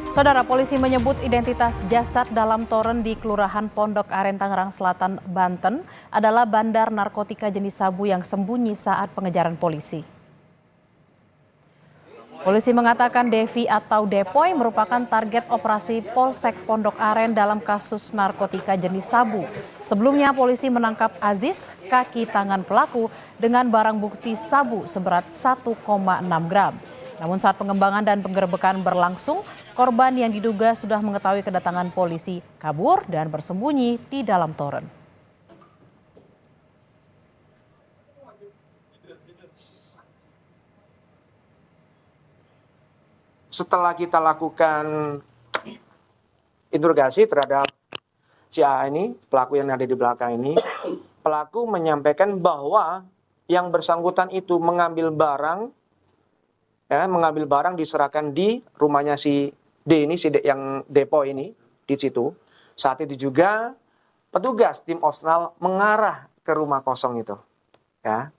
Saudara, polisi menyebut identitas jasad dalam toren di Kelurahan Pondok Aren, Tangerang Selatan, Banten adalah bandar narkotika jenis sabu yang sembunyi saat pengejaran polisi. Polisi mengatakan Devi atau Depoy merupakan target operasi Polsek Pondok Aren dalam kasus narkotika jenis sabu. Sebelumnya polisi menangkap Aziz, kaki tangan pelaku, dengan barang bukti sabu seberat 1,6 gram. Namun saat pengembangan dan penggerbekan berlangsung, korban yang diduga sudah mengetahui kedatangan polisi kabur dan bersembunyi di dalam toren. Setelah kita lakukan interogasi terhadap si A ini, pelaku yang ada di belakang ini, pelaku menyampaikan bahwa yang bersangkutan itu mengambil barang diserahkan di rumahnya si D ini, si D yang depo ini di situ. Saat itu juga petugas tim opsional mengarah ke rumah kosong itu, ya.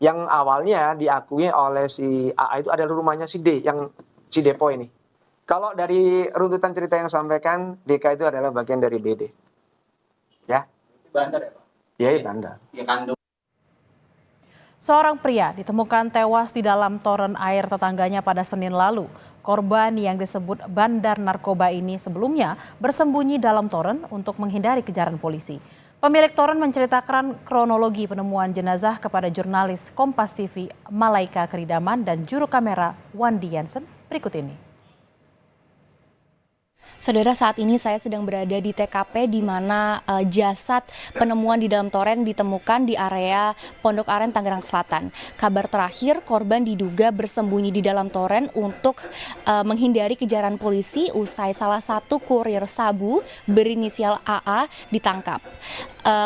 Yang awalnya diakui oleh si A itu adalah rumahnya si D yang si depo ini. Kalau dari runtutan cerita yang sampaikan, DK itu adalah bagian dari BD. Ya. Bandar ya, Pak? Iya, bandar. Ya, kandung. Seorang pria ditemukan tewas di dalam toren air tetangganya pada Senin lalu. Korban yang disebut bandar narkoba ini sebelumnya bersembunyi dalam toren untuk menghindari kejaran polisi. Pemilik toren menceritakan kronologi penemuan jenazah kepada jurnalis Kompas TV Malaika Keridaman dan juru kamera Wandi Jensen berikut ini. Saudara, saat ini saya sedang berada di TKP di mana jasad penemuan di dalam toren ditemukan di area Pondok Aren, Tangerang Selatan. Kabar terakhir, korban diduga bersembunyi di dalam toren untuk menghindari kejaran polisi usai salah satu kurir sabu berinisial AA ditangkap.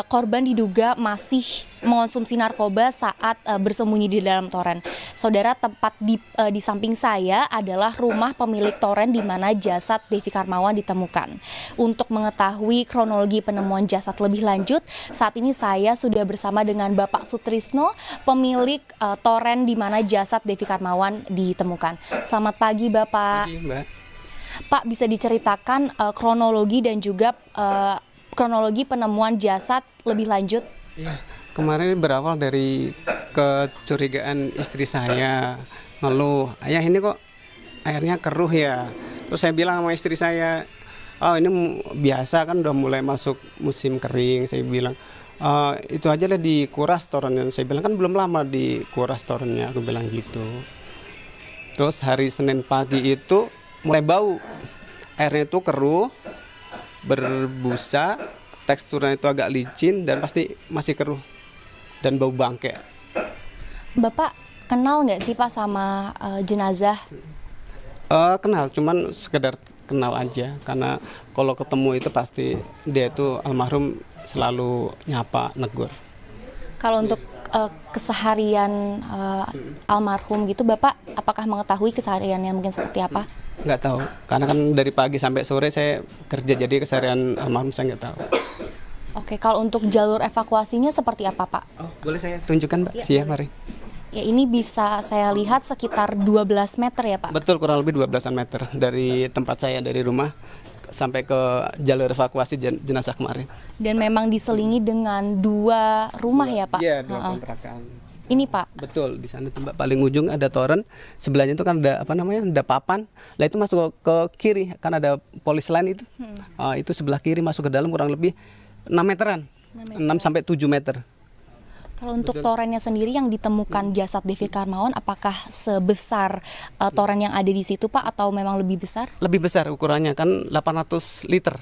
Korban diduga masih mengonsumsi narkoba saat bersembunyi di dalam toren. Saudara, tempat di samping saya adalah rumah pemilik toren di mana jasad Devi Karmawan ditemukan. Untuk mengetahui kronologi penemuan jasad lebih lanjut, saat ini saya sudah bersama dengan Bapak Sutrisno, pemilik toren di mana jasad Devi Karmawan ditemukan. Selamat pagi, Bapak. Pagi, Mbak. Pak, bisa diceritakan kronologi dan juga kronologi penemuan jasad lebih lanjut? Ya, kemarin berawal dari kecurigaan istri saya, ngeluh, ayah ini kok airnya keruh ya. Terus saya bilang sama istri saya, oh ini biasa kan udah mulai masuk musim kering. Saya bilang, itu aja lah dikuras torennya. Saya bilang kan belum lama dikuras torennya, aku bilang gitu. Terus hari Senin pagi itu mulai bau, airnya itu keruh, berbusa, teksturnya itu agak licin dan pasti masih keruh dan bau bangke. Bapak kenal nggak sih Pak sama jenazah? Kenal, cuman sekedar kenal aja, karena kalau ketemu itu pasti dia itu almarhum selalu nyapa, negur. Kalau untuk keseharian almarhum gitu, Bapak apakah mengetahui kesehariannya mungkin seperti apa? Nggak tahu, karena kan dari pagi sampai sore saya kerja, jadi keseharian almarhum saya nggak tahu. Oke, kalau untuk jalur evakuasinya seperti apa, Pak? Oh, boleh saya tunjukkan, Mbak? Iya, mari. Ya, ini bisa saya lihat sekitar 12 meter ya, Pak? Betul, kurang lebih 12 meter dari tempat saya, dari rumah sampai ke jalur evakuasi jenazah kemarin. Dan memang diselingi dengan 2 rumah ya, Pak? Iya, 2 kontrakan. Ini Pak? Betul, di sana tempat paling ujung ada toren, sebelahnya itu kan ada ada papan. Lah itu masuk ke kiri, kan ada polis lain itu. Itu sebelah kiri masuk ke dalam kurang lebih 6 meteran. 6 sampai 7 meter. Kalau untuk torennya sendiri yang ditemukan jasad Devi Karmawan, apakah sebesar toren yang ada di situ, Pak, atau memang lebih besar? Lebih besar ukurannya, kan 800 liter.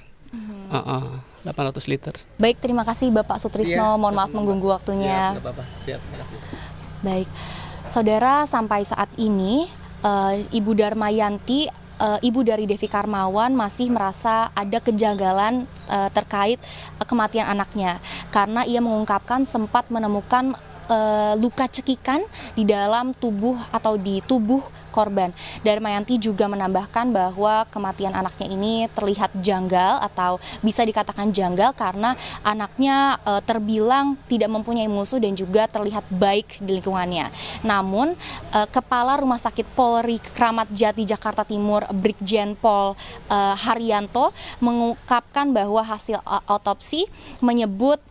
800 liter. Baik, terima kasih Bapak Sutrisno. Mohon maaf mengganggu waktunya. Siap, Bapak. Siap. Baik, saudara, sampai saat ini Ibu Darmayanti, ibu dari Devi Karmawan, masih merasa ada kejanggalan terkait kematian anaknya, karena ia mengungkapkan sempat menemukan luka cekikan di dalam tubuh atau di tubuh korban. Darmayanti juga menambahkan bahwa kematian anaknya ini terlihat janggal atau bisa dikatakan janggal karena anaknya terbilang tidak mempunyai musuh dan juga terlihat baik di lingkungannya. Namun Kepala Rumah Sakit Polri Kramat Jati Jakarta Timur Brigjen Pol Haryanto mengungkapkan bahwa hasil otopsi menyebut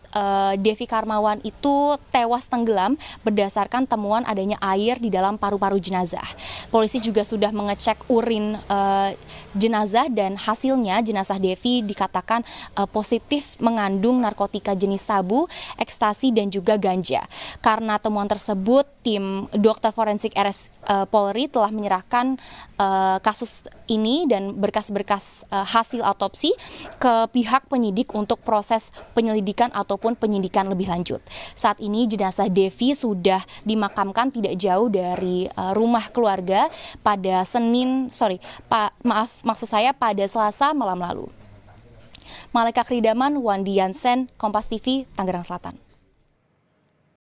Devi Karmawan itu tewas tenggelam berdasarkan temuan adanya air di dalam paru-paru jenazah. Polisi juga sudah mengecek urin jenazah dan hasilnya jenazah Devi dikatakan positif mengandung narkotika jenis sabu, ekstasi dan juga ganja. Karena temuan tersebut, tim dokter forensik RS Polri telah menyerahkan kasus ini dan berkas-berkas hasil otopsi ke pihak penyidik untuk proses penyelidikan ataupun penyidikan lebih lanjut. Saat ini jenazah Devi sudah dimakamkan tidak jauh dari rumah keluarga pada pada Selasa malam lalu. Malika Kridaman, Wandi Yansen, Kompas TV, Tangerang Selatan.